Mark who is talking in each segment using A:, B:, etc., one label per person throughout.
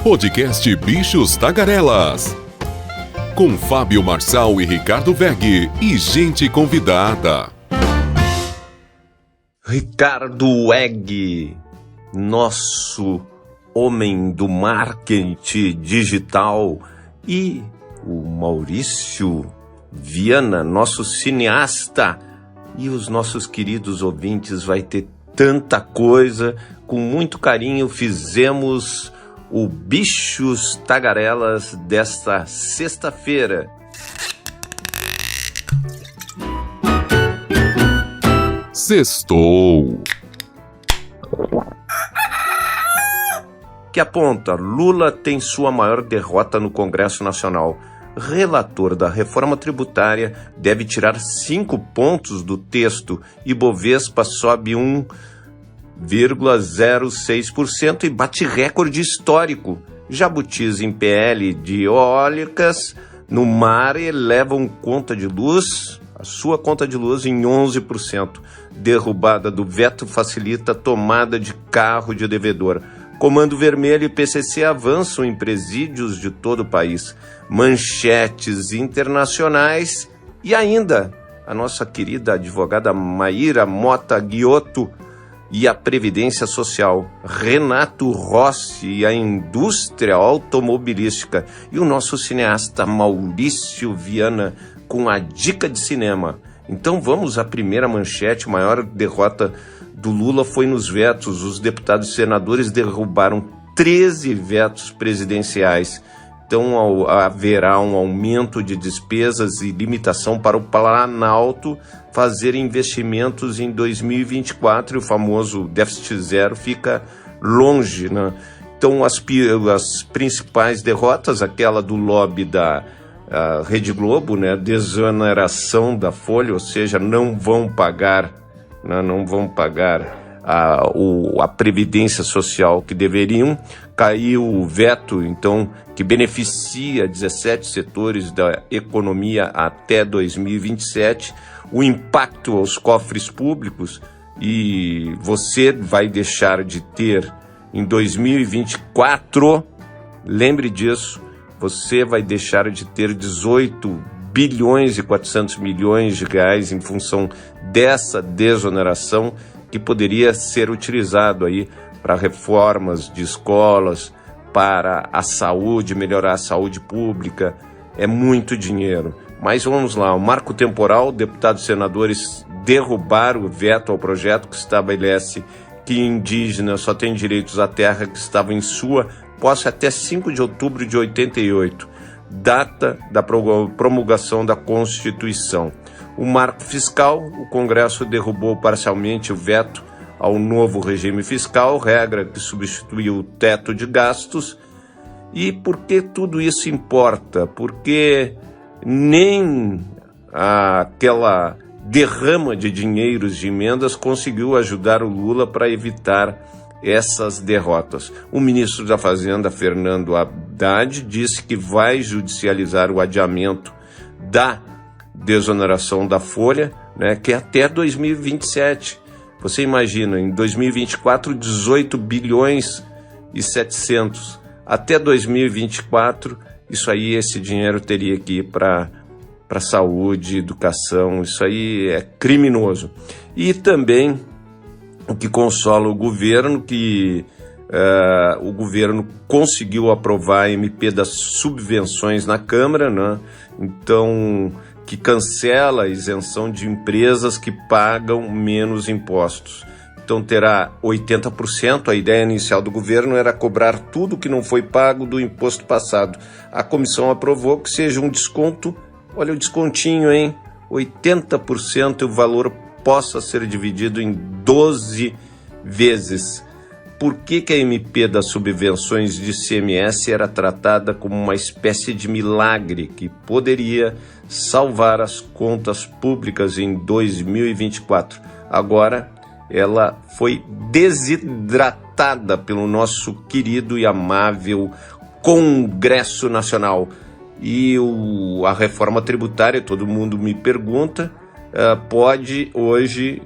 A: Podcast Bichos Tagarelas. Com Fábio Marçal e Ricardo Weg e gente convidada.
B: Ricardo Weg, nosso homem do marketing digital, e o Maurício Viana, nosso cineasta, e os nossos queridos ouvintes. Vai ter tanta coisa. Com muito carinho fizemos o Bichos Tagarelas desta sexta-feira.
A: Sextou.
B: Que aponta: Lula tem sua maior derrota no Congresso Nacional. Relator da reforma tributária deve tirar 5 pontos do texto. Ibovespa sobe 1,06% e bate recorde histórico. Jabutis em PL de eólicas no mar elevam a sua conta de luz em 11%. Derrubada do veto facilita a tomada de carro de devedor. Comando Vermelho e PCC avançam em presídios de todo o país. Manchetes internacionais e ainda a nossa querida advogada Maíra Mota Guiotto e a Previdência Social, Renato Rossi e a indústria automobilística, e o nosso cineasta Maurício Viana com a dica de cinema. Então vamos à primeira manchete. Maior derrota do Lula foi nos vetos. Os deputados e senadores derrubaram 13 vetos presidenciais. Então haverá um aumento de despesas e limitação para o Planalto fazer investimentos em 2024, e o famoso déficit zero fica longe, né? Então as principais derrotas, aquela do lobby da Rede Globo, né? Desoneração da folha, ou seja, não vão pagar a Previdência Social que deveriam. Caiu o veto, então, que beneficia 17 setores da economia até 2027, o impacto aos cofres públicos, e você vai deixar de ter em 2024, lembre disso, você vai deixar de ter 18 bilhões e 400 milhões de reais em função dessa desoneração, que poderia ser utilizado aí para reformas de escolas, para a saúde, melhorar a saúde pública. É muito dinheiro. Mas vamos lá, o marco temporal: deputados e senadores derrubaram o veto ao projeto que estabelece que indígenas só têm direitos à terra que estava em sua posse até 5 de outubro de 88, data da promulgação da Constituição. O marco fiscal: o Congresso derrubou parcialmente o veto ao novo regime fiscal, regra que substituiu o teto de gastos. E por que tudo isso importa? Porque nem aquela derrama de dinheiros de emendas conseguiu ajudar o Lula para evitar essas derrotas. O ministro da Fazenda, Fernando Haddad, disse que vai judicializar o adiamento da desoneração da folha, né, que é até 2027. Você imagina, em 2024, 18 bilhões e 700. Até 2024, esse dinheiro teria que ir para saúde, educação. Isso aí é criminoso. E também o que consola o governo, que o governo conseguiu aprovar a MP das subvenções na Câmara, né? Então, que cancela a isenção de empresas que pagam menos impostos. Então terá 80%, a ideia inicial do governo era cobrar tudo que não foi pago do imposto passado. A comissão aprovou que seja um desconto, olha o descontinho, hein? 80% e o valor possa ser dividido em 12 vezes. Por que a MP das subvenções de ICMS era tratada como uma espécie de milagre que poderia salvar as contas públicas em 2024? Agora ela foi desidratada pelo nosso querido e amável Congresso Nacional. E a reforma tributária, todo mundo me pergunta, pode hoje,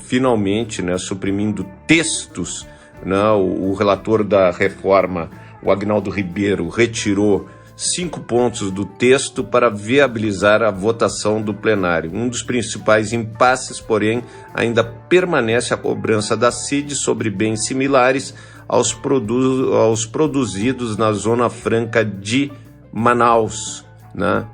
B: finalmente, né, suprimindo textos, né, o relator da reforma, o Agnaldo Ribeiro retirou 5 pontos do texto para viabilizar a votação do plenário. Um dos principais impasses, porém, ainda permanece a cobrança da CID sobre bens similares aos produzidos na Zona Franca de Manaus, né?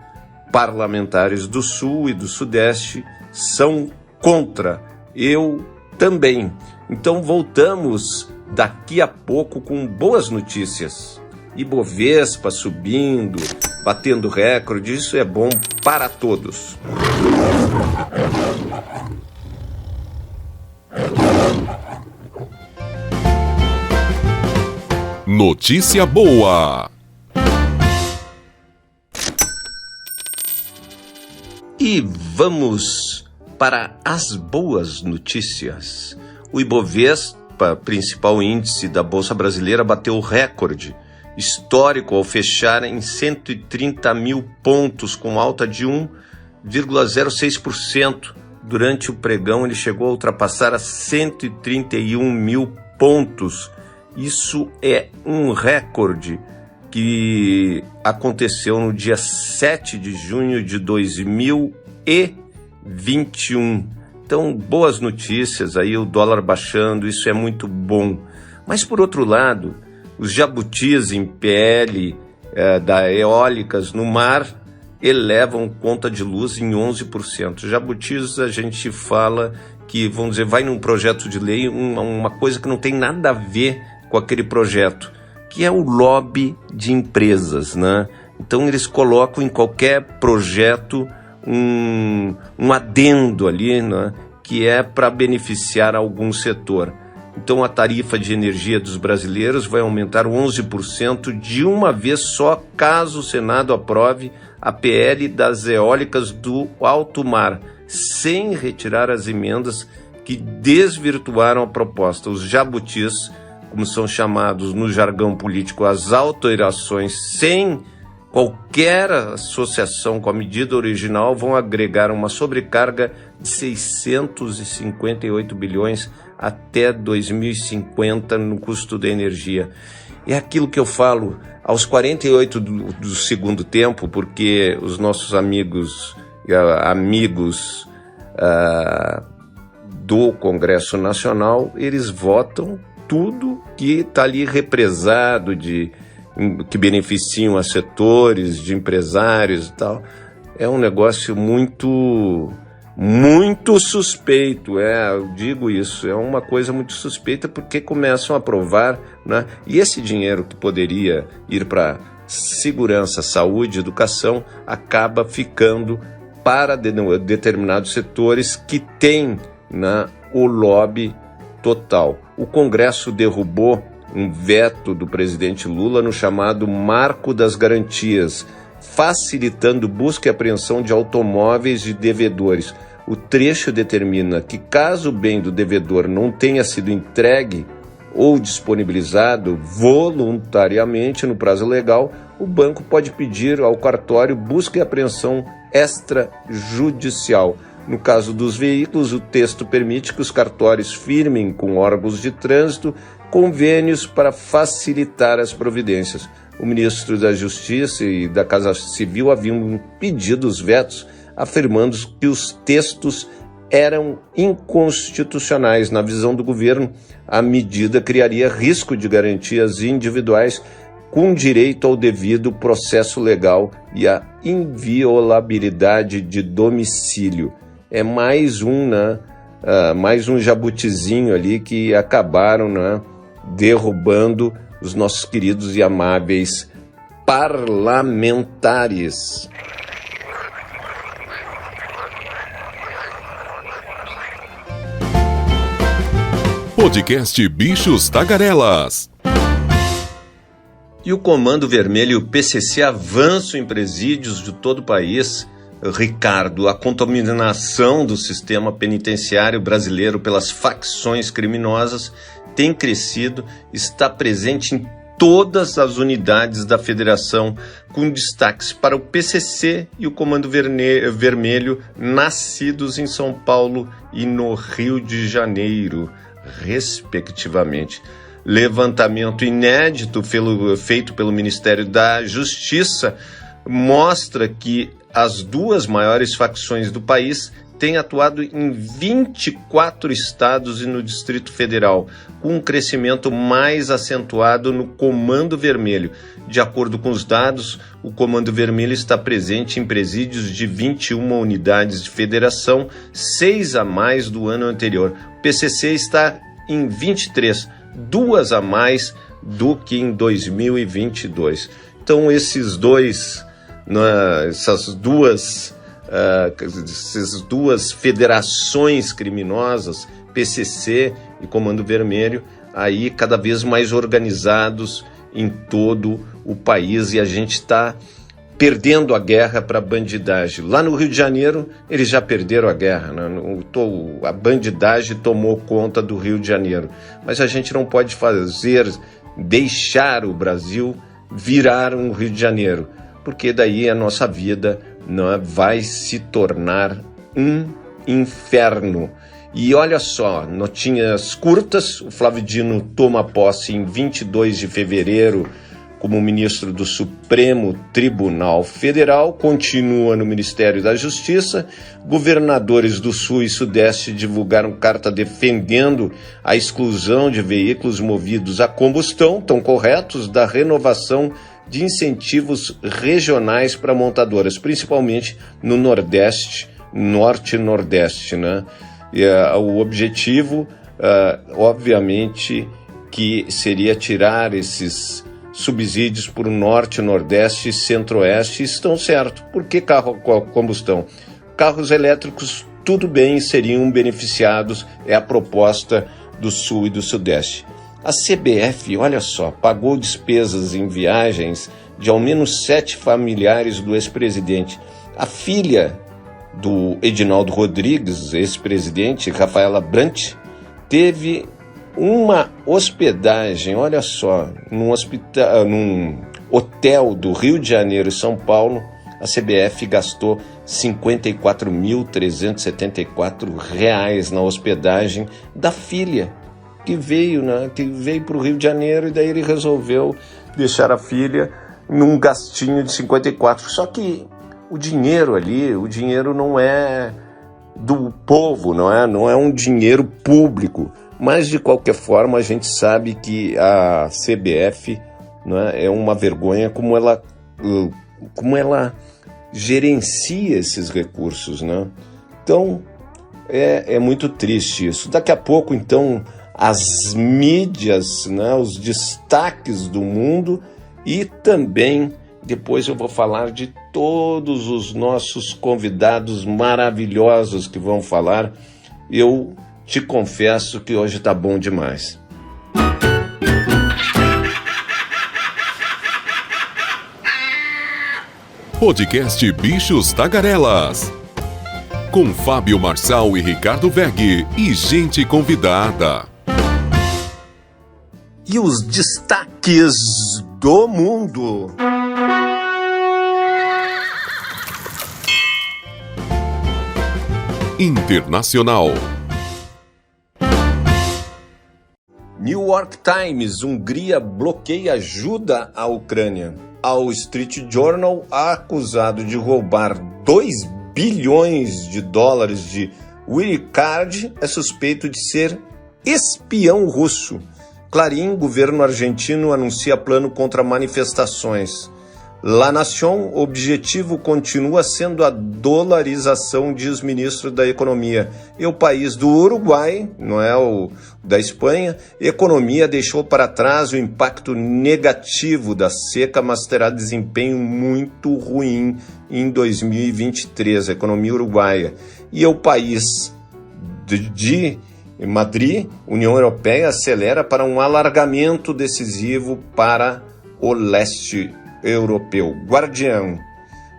B: Parlamentares do Sul e do Sudeste são contra. Eu também. Então voltamos daqui a pouco com boas notícias. Ibovespa subindo, batendo recorde, isso é bom para todos.
A: Notícia boa!
B: E vamos para as boas notícias. O Ibovespa, principal índice da Bolsa Brasileira, bateu o recorde histórico ao fechar em 130 mil pontos, com alta de 1,06%. Durante o pregão, ele chegou a ultrapassar a 131 mil pontos. Isso é um recorde que aconteceu no dia 7 de junho de 2021. Então, boas notícias aí, o dólar baixando, isso é muito bom. Mas, por outro lado, os jabutis em PL da eólicas no mar elevam conta de luz em 11%. Jabutis, a gente fala que, vamos dizer, vai num projeto de lei, uma coisa que não tem nada a ver com aquele projeto, que é o lobby de empresas, né? Então eles colocam em qualquer projeto um adendo ali, né? Que é para beneficiar algum setor. Então a tarifa de energia dos brasileiros vai aumentar 11% de uma vez só, caso o Senado aprove a PL das eólicas do alto mar, sem retirar as emendas que desvirtuaram a proposta. Os jabutis, como são chamados no jargão político, as alterações sem qualquer associação com a medida original, vão agregar uma sobrecarga de 658 bilhões até 2050 no custo da energia. É aquilo que eu falo, aos 48 do segundo tempo, porque os nossos amigos do Congresso Nacional, eles votam tudo que está ali represado, que beneficiam a setores, de empresários e tal. É um negócio muito suspeito, eu digo isso, é uma coisa muito suspeita, porque começam a aprovar, né? E esse dinheiro que poderia ir para segurança, saúde, educação, acaba ficando para determinados setores que têm, né, o lobby total. O Congresso derrubou um veto do presidente Lula no chamado Marco das Garantias, facilitando busca e apreensão de automóveis de devedores. O trecho determina que, caso o bem do devedor não tenha sido entregue ou disponibilizado voluntariamente no prazo legal, o banco pode pedir ao cartório busca e apreensão extrajudicial. No caso dos veículos, o texto permite que os cartórios firmem com órgãos de trânsito convênios para facilitar as providências. O ministro da Justiça e da Casa Civil haviam pedido os vetos, afirmando que os textos eram inconstitucionais. Na visão do governo, a medida criaria risco de garantias individuais com direito ao devido processo legal e à inviolabilidade de domicílio. É mais um jabutizinho ali que acabaram, né, derrubando os nossos queridos e amáveis parlamentares.
A: Podcast Bichos Tagarelas.
B: E o Comando Vermelho e o PCC avançam em presídios de todo o país. Ricardo, a contaminação do sistema penitenciário brasileiro pelas facções criminosas tem crescido, está presente em todas as unidades da federação, com destaques para o PCC e o Comando Vermelho, nascidos em São Paulo e no Rio de Janeiro, respectivamente. levantamento inédito feito pelo Ministério da Justiça mostra que as duas maiores facções do país têm atuado em 24 estados e no Distrito Federal, com um crescimento mais acentuado no Comando Vermelho. De acordo com os dados, o Comando Vermelho está presente em presídios de 21 unidades de federação, 6 a mais do ano anterior. O PCC está em 23, 2 a mais do que em 2022. Então, essas duas federações criminosas, PCC e Comando Vermelho, aí cada vez mais organizados em todo o país, e a gente está perdendo a guerra para a bandidagem. Lá no Rio de Janeiro, eles já perderam a guerra, né? A bandidagem tomou conta do Rio de Janeiro, mas a gente não pode deixar o Brasil virar um Rio de Janeiro, porque daí a nossa vida vai se tornar um inferno. E olha só, notinhas curtas, o Flávio Dino toma posse em 22 de fevereiro como ministro do Supremo Tribunal Federal, continua no Ministério da Justiça. Governadores do Sul e Sudeste divulgaram carta defendendo a exclusão de veículos movidos a combustão, tão corretos, da renovação de incentivos regionais para montadoras, principalmente no Nordeste, Norte e Nordeste, né? E, o objetivo, obviamente, que seria tirar esses subsídios para o Norte, Nordeste e Centro-Oeste, estão certos. Por que carro a combustão? Carros elétricos, tudo bem, seriam beneficiados, é a proposta do Sul e do Sudeste. A CBF, olha só, pagou despesas em viagens de ao menos 7 familiares do ex-presidente. A filha do Edinaldo Rodrigues, ex-presidente, Rafaela Brant, teve uma hospedagem, olha só, num hotel do Rio de Janeiro e São Paulo. A CBF gastou R$ 54.374 na hospedagem da filha, que veio para o Rio de Janeiro, e daí ele resolveu deixar a filha num gastinho de 54. Só que o dinheiro não é do povo, não é um dinheiro público. Mas, de qualquer forma, a gente sabe que a CBF, né, é uma vergonha como ela gerencia esses recursos, né? Então, é muito triste isso. Daqui a pouco, então, as mídias, né, os destaques do mundo, e também depois eu vou falar de todos os nossos convidados maravilhosos que vão falar. Eu te confesso que hoje tá bom demais.
A: Podcast Bichos Tagarelas, com Fábio Marçal e Ricardo Weg, e gente convidada.
B: E os destaques do mundo.
A: Internacional.
B: New York Times: Hungria bloqueia ajuda à Ucrânia. Wall Street Journal: acusado de roubar 2 bilhões de dólares de Wirecard, é suspeito de ser espião russo. Clarín: governo argentino anuncia plano contra manifestações. La Nación: objetivo continua sendo a dolarização, diz ministro da Economia. E o país do Uruguai, não é o da Espanha: economia deixou para trás o impacto negativo da seca, mas terá desempenho muito ruim em 2023, a economia uruguaia. E o país de Madrid: União Europeia acelera para um alargamento decisivo para o leste europeu.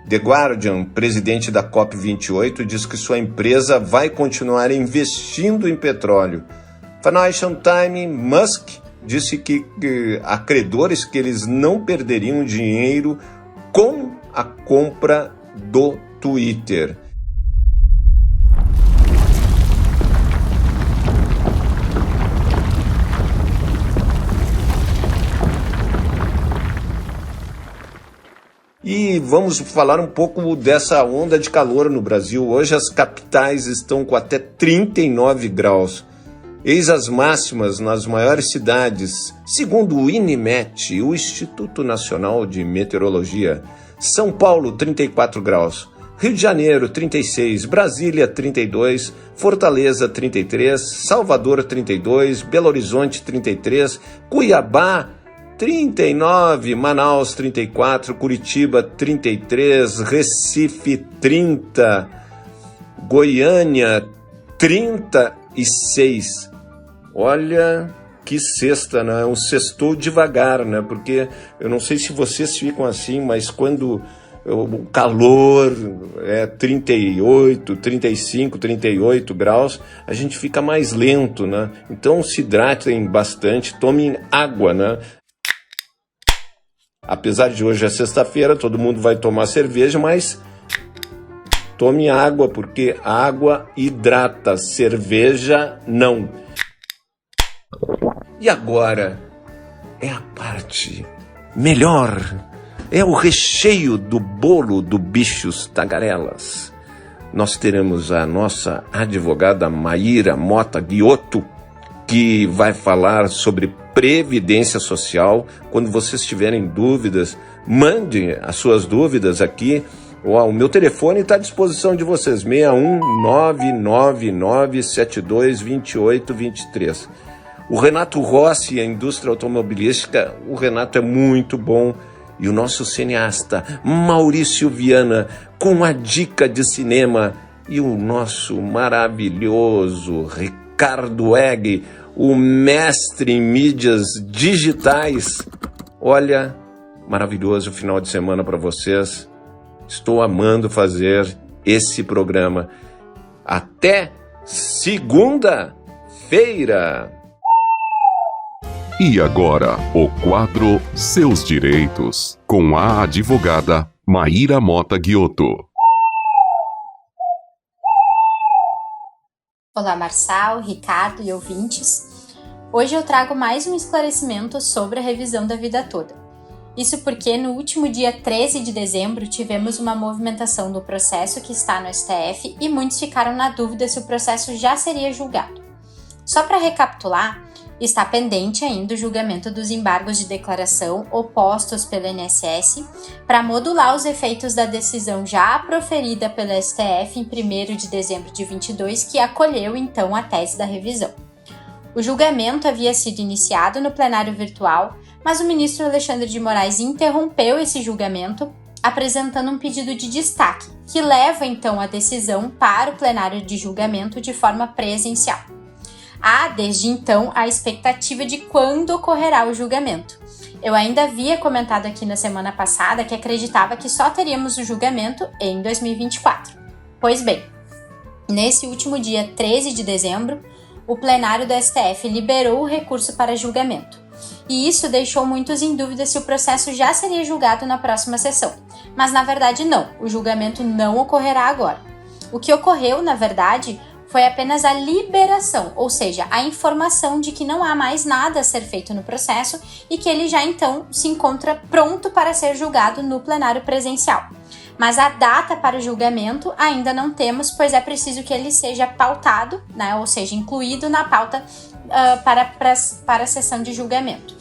B: The Guardian: presidente da COP28 diz que sua empresa vai continuar investindo em petróleo. Financial Times: Musk disse que há credores que eles não perderiam dinheiro com a compra do Twitter. vamos falar um pouco dessa onda de calor no Brasil. Hoje as capitais estão com até 39 graus. Eis as máximas nas maiores cidades, segundo o INMET, o Instituto Nacional de Meteorologia. São Paulo, 34 graus. Rio de Janeiro, 36, Brasília, 32, Fortaleza, 33, Salvador, 32, Belo Horizonte, 33, Cuiabá, 39, Manaus, 34, Curitiba, 33, Recife, 30, Goiânia, 36. Olha que sexta, né? Um sextou devagar, né? Porque eu não sei se vocês ficam assim, mas quando o calor é 38, 35, 38 graus, a gente fica mais lento, né? Então se hidratem bastante, tomem água, né? Apesar de hoje é sexta-feira, todo mundo vai tomar cerveja, mas tome água, porque água hidrata, cerveja não. E agora é a parte melhor. É o recheio do bolo do Bichos Tagarelas. Nós teremos a nossa advogada Maíra Mota Guiotto, que vai falar sobre previdência social. Quando vocês tiverem dúvidas, mandem as suas dúvidas aqui. O meu telefone está à disposição de vocês, 61 999 72 28 23. O Renato Rossi, a indústria automobilística, o Renato é muito bom. E o nosso cineasta Maurício Viana, com a dica de cinema. E o nosso maravilhoso Ricardo Egg, o mestre em mídias digitais. Olha, maravilhoso final de semana para vocês. Estou amando fazer esse programa. Até segunda-feira!
A: E agora, o quadro Seus Direitos, com a advogada Maíra Mota Guiotto.
C: Olá, Marçal, Ricardo e ouvintes. Hoje eu trago mais um esclarecimento sobre a revisão da vida toda. Isso porque no último dia 13 de dezembro tivemos uma movimentação do processo que está no STF e muitos ficaram na dúvida se o processo já seria julgado. Só para recapitular, está pendente ainda o julgamento dos embargos de declaração opostos pelo INSS para modular os efeitos da decisão já proferida pelo STF em 1º de dezembro de 22, que acolheu então a tese da revisão. O julgamento havia sido iniciado no plenário virtual, mas o ministro Alexandre de Moraes interrompeu esse julgamento, apresentando um pedido de destaque, que leva então a decisão para o plenário de julgamento de forma presencial. Há, desde então, a expectativa de quando ocorrerá o julgamento. Eu ainda havia comentado aqui na semana passada que acreditava que só teríamos o julgamento em 2024. Pois bem, nesse último dia 13 de dezembro, o plenário do STF liberou o recurso para julgamento. E isso deixou muitos em dúvida se o processo já seria julgado na próxima sessão. Mas, na verdade, não. O julgamento não ocorrerá agora. O que ocorreu, na verdade, foi apenas a liberação, ou seja, a informação de que não há mais nada a ser feito no processo e que ele já então se encontra pronto para ser julgado no plenário presencial. Mas a data para o julgamento ainda não temos, pois é preciso que ele seja pautado, né, ou seja, incluído na pauta para a sessão de julgamento.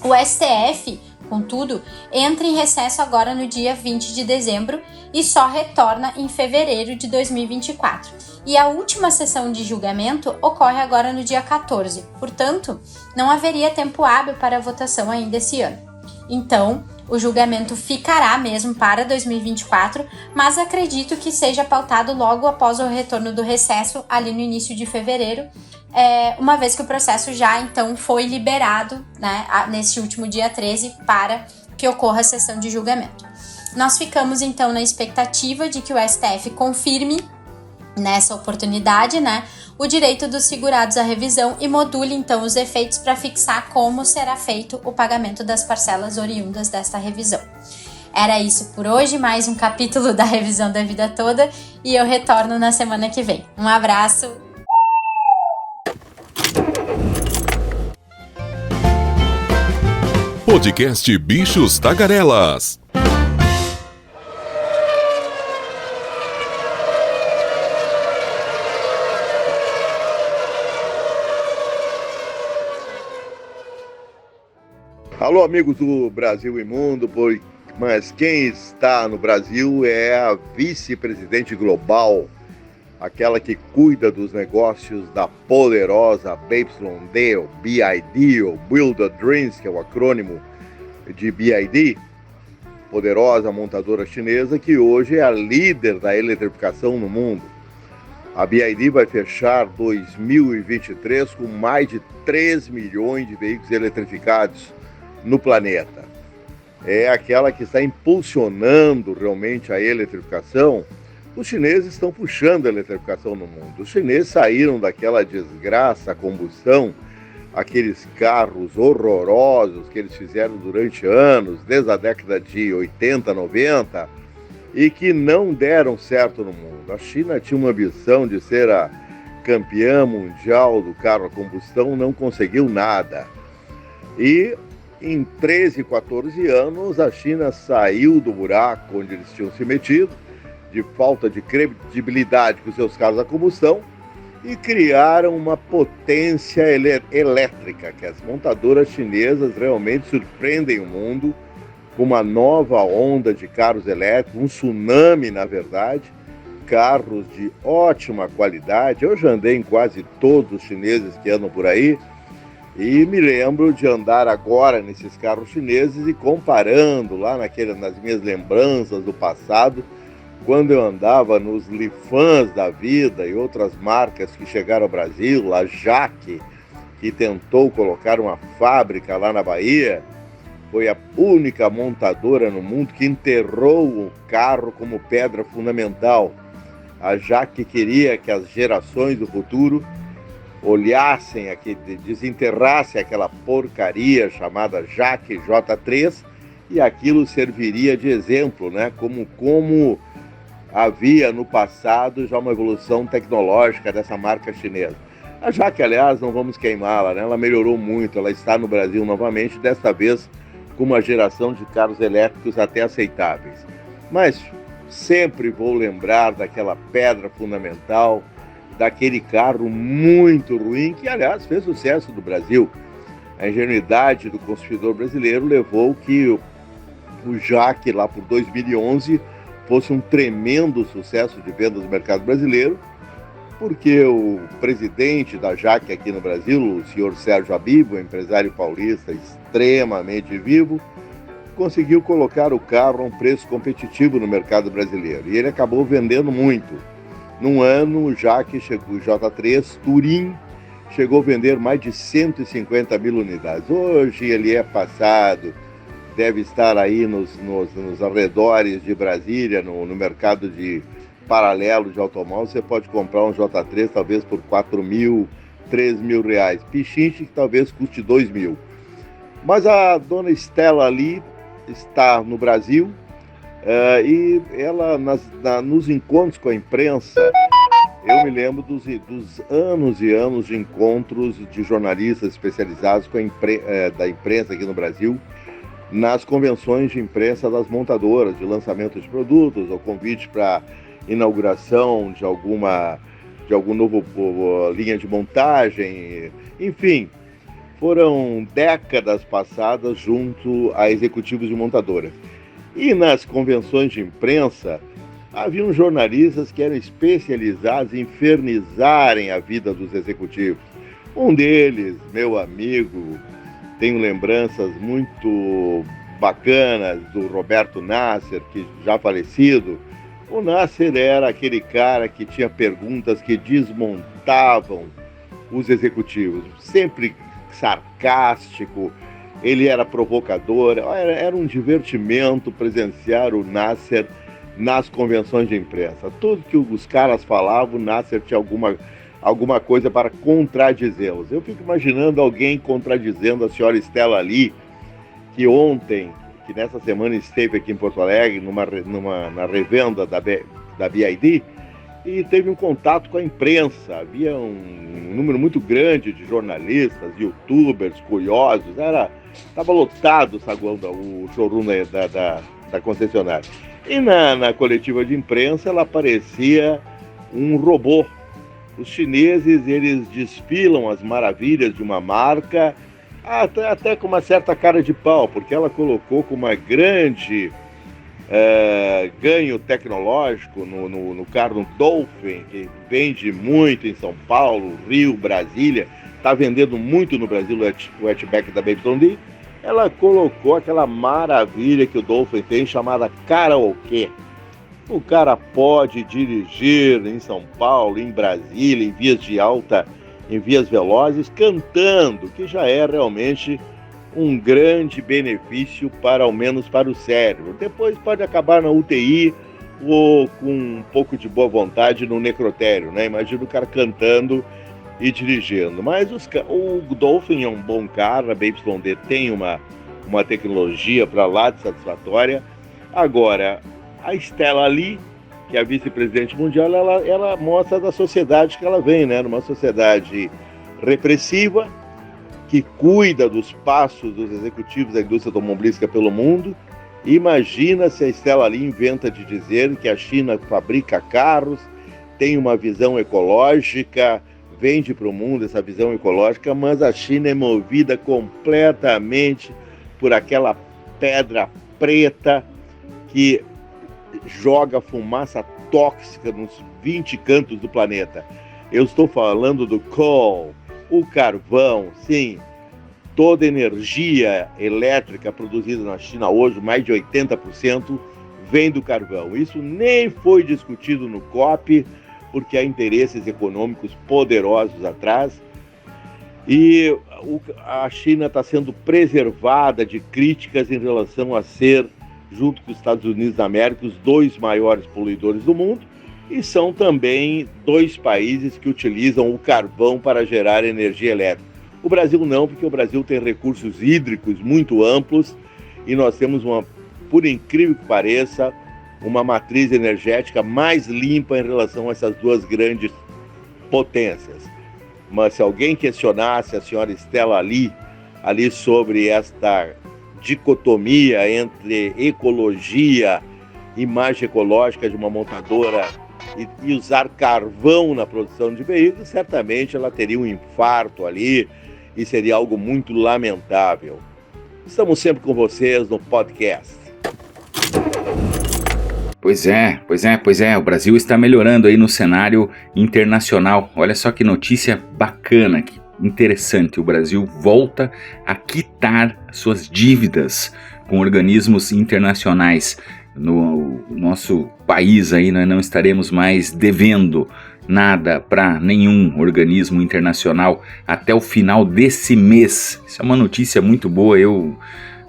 C: O STF, contudo, entra em recesso agora no dia 20 de dezembro e só retorna em fevereiro de 2024. E a última sessão de julgamento ocorre agora no dia 14, portanto, não haveria tempo hábil para a votação ainda esse ano. Então, o julgamento ficará mesmo para 2024, mas acredito que seja pautado logo após o retorno do recesso, ali no início de fevereiro, uma vez que o processo já então foi liberado, né, nesse último dia 13 para que ocorra a sessão de julgamento. Nós ficamos então na expectativa de que o STF confirme nessa oportunidade, né, o direito dos segurados à revisão e module então os efeitos para fixar como será feito o pagamento das parcelas oriundas desta revisão. Era isso por hoje, mais um capítulo da revisão da vida toda e eu retorno na semana que vem. Um abraço!
A: Podcast Bichos Tagarelas.
D: Alô, amigos do Brasil e Mundo, mas quem está no Brasil é a vice-presidente global, aquela que cuida dos negócios da poderosa BYD, ou BID, ou Build a Dreams, que é o acrônimo de BID, poderosa montadora chinesa que hoje é a líder da eletrificação no mundo. A BID vai fechar 2023 com mais de 3 milhões de veículos eletrificados no planeta. É aquela que está impulsionando realmente a eletrificação. Os chineses estão puxando a eletrificação no mundo. Os chineses saíram daquela desgraça, a combustão, aqueles carros horrorosos que eles fizeram durante anos, desde a década de 80, 90, e que não deram certo no mundo. A China tinha uma ambição de ser a campeã mundial do carro a combustão, não conseguiu nada. E em 13, 14 anos, a China saiu do buraco onde eles tinham se metido, de falta de credibilidade com seus carros a combustão, e criaram uma potência elétrica, que as montadoras chinesas realmente surpreendem o mundo com uma nova onda de carros elétricos, um tsunami, na verdade, carros de ótima qualidade. Eu já andei em quase todos os chineses que andam por aí, e me lembro de andar agora nesses carros chineses e comparando lá nas minhas lembranças do passado, quando eu andava nos Lifans da vida e outras marcas que chegaram ao Brasil, a Jaque, que tentou colocar uma fábrica lá na Bahia, foi a única montadora no mundo que enterrou o carro como pedra fundamental. A Jaque queria que as gerações do futuro olhassem, desenterrassem aquela porcaria chamada Jaque J3, e aquilo serviria de exemplo, né? Como havia no passado já uma evolução tecnológica dessa marca chinesa. A Jaque, aliás, não vamos queimá-la, né? Ela melhorou muito, ela está no Brasil novamente, desta vez com uma geração de carros elétricos até aceitáveis. Mas sempre vou lembrar daquela pedra fundamental, daquele carro muito ruim, que, aliás, fez sucesso no Brasil. A ingenuidade do consumidor brasileiro levou que o Jaque, lá por 2011, fosse um tremendo sucesso de vendas no mercado brasileiro, porque o presidente da Jaque aqui no Brasil, o senhor Sérgio Abibo, um empresário paulista extremamente vivo, conseguiu colocar o carro a um preço competitivo no mercado brasileiro. E ele acabou vendendo muito. Num ano, o Jaque chegou, o J3 Touring chegou a vender mais de 150 mil unidades. Hoje ele é passado, deve estar aí nos arredores de Brasília, no mercado de paralelo de automóvel. Você pode comprar um J3 talvez por 4 mil, 3 mil reais. Pichinche que talvez custe 2 mil. Mas a dona Estela ali está no Brasil, e ela, nos encontros com a imprensa, eu me lembro dos anos e anos de encontros de jornalistas especializados da imprensa aqui no Brasil, nas convenções de imprensa das montadoras, de lançamento de produtos, ou convite para inauguração de algum novo linha de montagem, enfim. Foram décadas passadas junto a executivos de montadoras. E nas convenções de imprensa, haviam jornalistas que eram especializados em infernizarem a vida dos executivos. Um deles, meu amigo, tenho lembranças muito bacanas do Roberto Nasser, que já falecido. O Nasser era aquele cara que tinha perguntas que desmontavam os executivos, sempre sarcástico, ele era provocador, era um divertimento presenciar o Nasser nas convenções de imprensa. Tudo que os caras falavam, o Nasser tinha alguma coisa para contradizê-los. Eu fico imaginando alguém contradizendo a senhora Estela ali, que nessa semana esteve aqui em Porto Alegre, na revenda da BID, e teve um contato com a imprensa. Havia um número muito grande de jornalistas, youtubers, curiosos. Estava lotado o saguão, o showroom da concessionária. E na coletiva de imprensa, ela parecia um robô. Os chineses, eles desfilam as maravilhas de uma marca até com uma certa cara de pau, porque ela colocou com uma grande ganho tecnológico no carro Dolphin, que vende muito em São Paulo, Rio, Brasília, está vendendo muito no Brasil o hatchback da BYD. Ela colocou aquela maravilha que o Dolphin tem, chamada karaokê. O cara pode dirigir em São Paulo, em Brasília, em vias velozes, cantando, que já é realmente um grande benefício ao menos para o cérebro. Depois pode acabar na UTI ou com um pouco de boa vontade no necrotério, né? Imagina o cara cantando e dirigindo. Mas o Dolphin é um bom carro, a BYD tem uma tecnologia para lá de satisfatória. Agora, a Stella Li, que é a vice-presidente mundial, ela mostra da sociedade que ela vem, né? Numa sociedade repressiva, que cuida dos passos dos executivos da indústria automobilística pelo mundo. Imagina se a Stella Li inventa de dizer que a China fabrica carros, tem uma visão ecológica, vende para o mundo essa visão ecológica, mas a China é movida completamente por aquela pedra preta que joga fumaça tóxica nos 20 cantos do planeta. Eu estou falando do coal, o carvão. Sim, toda energia elétrica produzida na China hoje, mais de 80%, vem do carvão. Isso nem foi discutido no COP, porque há interesses econômicos poderosos atrás. E a China está sendo preservada de críticas em relação a ser, junto com os Estados Unidos da América, os 2 maiores poluidores do mundo, e são também 2 países que utilizam o carvão para gerar energia elétrica. O Brasil não, porque o Brasil tem recursos hídricos muito amplos e nós temos por incrível que pareça, uma matriz energética mais limpa em relação a essas 2 grandes potências. Mas se alguém questionasse a senhora Stella Li ali sobre esta dicotomia entre ecologia, imagem ecológica de uma montadora e usar carvão na produção de veículos, certamente ela teria um infarto ali e seria algo muito lamentável. Estamos sempre com vocês no podcast.
E: Pois é, o Brasil está melhorando aí no cenário internacional. Olha só que notícia bacana, que interessante. O Brasil volta a quitar suas dívidas com organismos internacionais. No nosso país aí nós não estaremos mais devendo nada para nenhum organismo internacional até o final desse mês. Isso é uma notícia muito boa. Eu,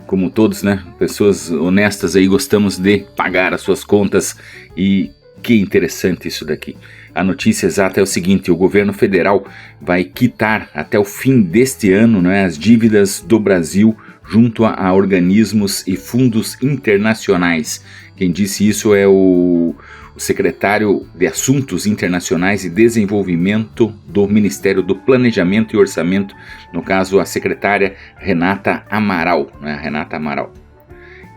E: como todos, né, pessoas honestas aí, gostamos de pagar as suas contas, e que interessante isso daqui. A notícia exata é o seguinte: o governo federal vai quitar até o fim deste ano, né, as dívidas do Brasil junto a organismos e fundos internacionais. Quem disse isso é o secretário de Assuntos Internacionais e Desenvolvimento do Ministério do Planejamento e Orçamento, no caso a secretária Renata Amaral, né? Renata Amaral.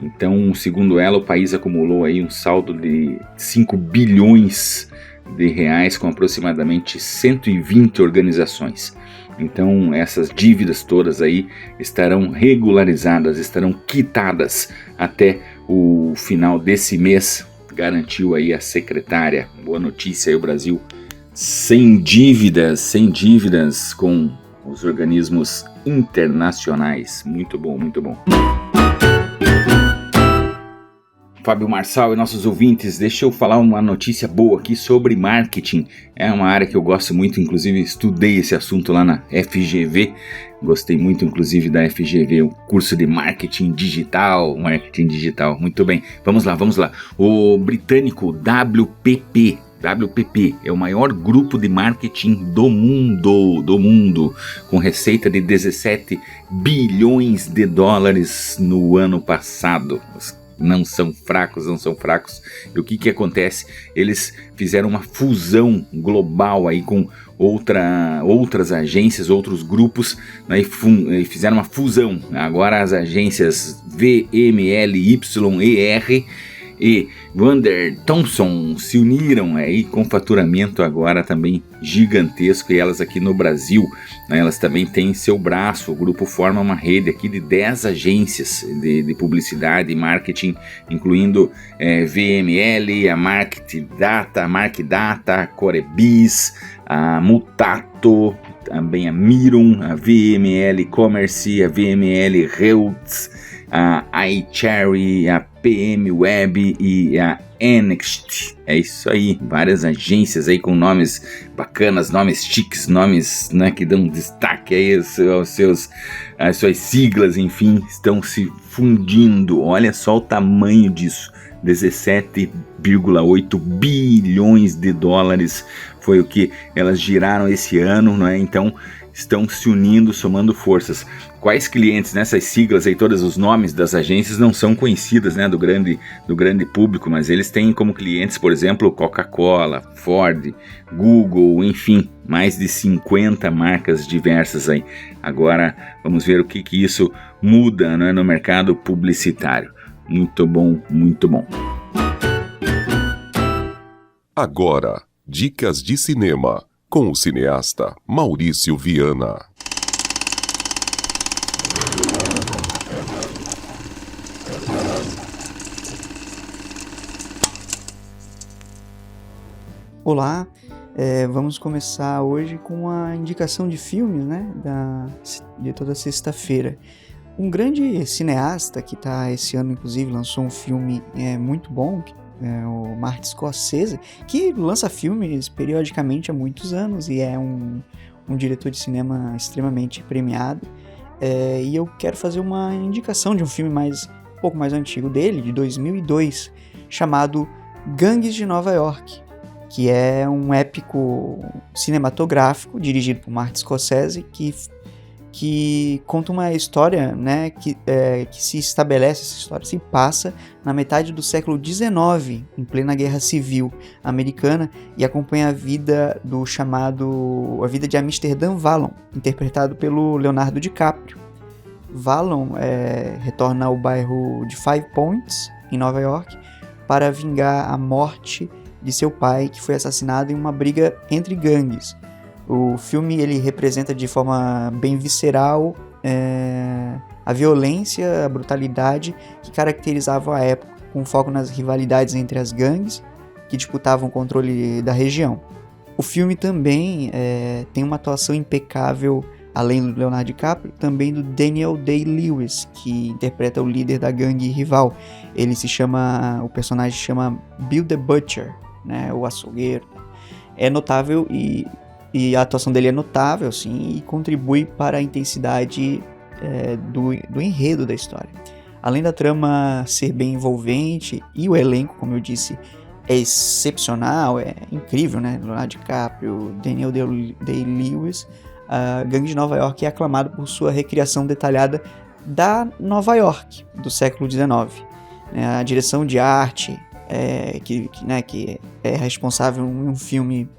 E: Então, segundo ela, o país acumulou aí um saldo de 5 bilhões de reais com aproximadamente 120 organizações. Então, essas dívidas todas aí estarão regularizadas, estarão quitadas até o final desse mês, garantiu aí a secretária. Boa notícia aí, o Brasil sem dívidas com os organismos internacionais. Muito bom, muito bom. Fábio Marçal e nossos ouvintes, deixa eu falar uma notícia boa aqui sobre marketing. É uma área que eu gosto muito, inclusive estudei esse assunto lá na FGV. Gostei muito, inclusive, da FGV, o curso de marketing digital. Muito bem, vamos lá. O britânico WPP é o maior grupo de marketing do mundo, com receita de 17 bilhões de dólares no ano passado. Não são fracos. E o que acontece? Eles fizeram uma fusão global aí com outras agências, outros grupos, né, e fizeram uma fusão. Agora as agências VMLYER e Wander Thompson se uniram aí com faturamento agora também gigantesco, e elas aqui no Brasil, né, elas também têm seu braço. O grupo forma uma rede aqui de 10 agências de publicidade e marketing, incluindo VML, a Market Data, a Corebiz, a Mutato, também a Mirum, a VML Commerce, a VML Reutz, a iCherry, a PM Web e a Next. É isso aí, várias agências aí com nomes bacanas, nomes chiques, nomes, né, que dão destaque aí as suas siglas, enfim, estão se fundindo. Olha só o tamanho disso, 17,8 bilhões de dólares foi o que elas giraram esse ano, né? Então estão se unindo, somando forças. Quais clientes nessas siglas aí, todos os nomes das agências não são conhecidas, né, do grande público, mas eles têm como clientes, por exemplo, Coca-Cola, Ford, Google, enfim, mais de 50 marcas diversas aí. Agora vamos ver o que isso muda, né, no mercado publicitário. Muito bom, muito bom.
A: Agora, dicas de cinema com o cineasta Maurício Viana.
F: Olá, vamos começar hoje com a indicação de filmes, né, de toda sexta-feira. Um grande cineasta que esse ano, inclusive, lançou um filme muito bom, o Martin Scorsese, que lança filmes periodicamente há muitos anos e é um diretor de cinema extremamente premiado. E eu quero fazer uma indicação de um filme um pouco mais antigo dele, de 2002, chamado Gangues de Nova York, que é um épico cinematográfico dirigido por Martin Scorsese, que conta uma história, né, que se estabelece, essa história se passa na metade do século XIX, em plena Guerra Civil Americana, e acompanha a vida a vida de Amsterdam Vallon, interpretado pelo Leonardo DiCaprio. Vallon retorna ao bairro de Five Points, em Nova York, para vingar a morte de seu pai, que foi assassinado em uma briga entre gangues. O filme ele representa de forma bem visceral a violência, a brutalidade que caracterizava a época, com foco nas rivalidades entre as gangues que disputavam o controle da região. O filme também tem uma atuação impecável, além do Leonardo DiCaprio, também do Daniel Day-Lewis, que interpreta o líder da gangue rival. O personagem se chama Bill the Butcher, né, o açougueiro. É notável e a atuação dele é notável, sim, e contribui para a intensidade do enredo da história. Além da trama ser bem envolvente, e o elenco, como eu disse, é excepcional, é incrível, né? Leonardo DiCaprio, Daniel Day-Lewis, a Gangue de Nova York é aclamado por sua recriação detalhada da Nova York do século XIX. A direção de arte, que é responsável em um filme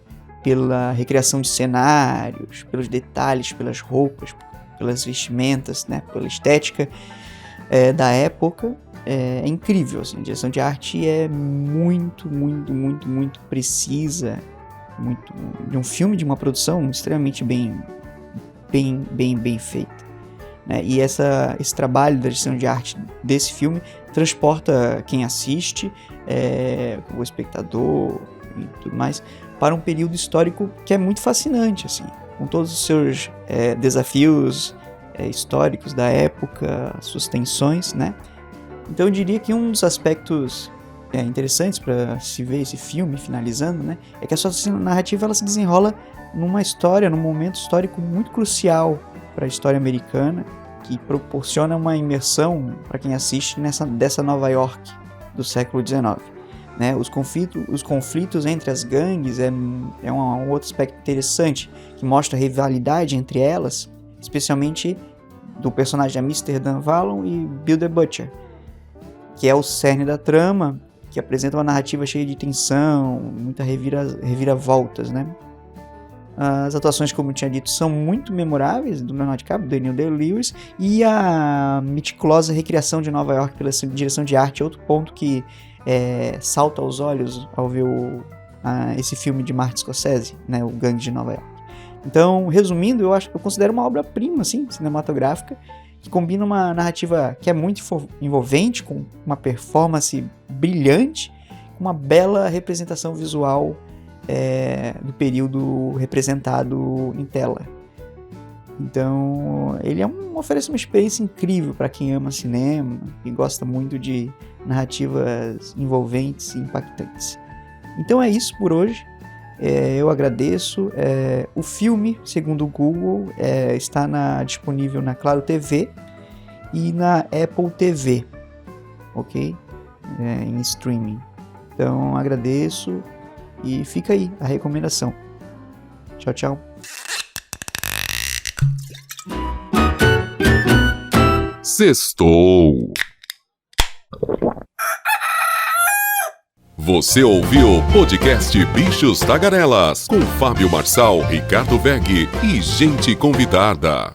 F: pela recriação de cenários, pelos detalhes, pelas roupas, pelas vestimentas, né, pela estética da época, é incrível. Assim, a direção de arte é muito, muito, muito, muito precisa, de um filme, de uma produção extremamente bem feita, né? E esse trabalho da direção de arte desse filme transporta quem assiste, o espectador e tudo mais, para um período histórico que é muito fascinante, assim, com todos os seus desafios históricos da época, suas tensões, né? Então eu diria que um dos aspectos interessantes para se ver esse filme finalizando, né, é que a sua narrativa ela se desenrola numa história, num momento histórico muito crucial para a história americana, que proporciona uma imersão para quem assiste dessa Nova York do século XIX. Né? Os conflitos entre as gangues é um outro aspecto interessante, que mostra a rivalidade entre elas, especialmente do personagem Amsterdam Vallon e Bill the Butcher, que é o cerne da trama, que apresenta uma narrativa cheia de tensão, muita reviravoltas, né? As atuações, como eu tinha dito, são muito memoráveis, do Leonardo DiCaprio, do Daniel Day-Lewis, e a meticulosa recriação de Nova York pela direção de arte é outro ponto que salta aos olhos ao ver esse filme de Martin Scorsese, né, o Gangue de Nova York. Então, resumindo, eu considero uma obra-prima, assim, cinematográfica, que combina uma narrativa que é muito envolvente, com uma performance brilhante, com uma bela representação visual do período representado em tela. Então, ele oferece uma experiência incrível para quem ama cinema e gosta muito de narrativas envolventes e impactantes. Então é isso por hoje. Eu agradeço. O filme, segundo o Google, está disponível na Claro TV e na Apple TV, ok? Em streaming. Então agradeço e fica aí a recomendação. Tchau, tchau.
A: Sextou. Você ouviu o podcast Bichos Tagarelas com Fábio Marçal, Ricardo Weg e gente convidada.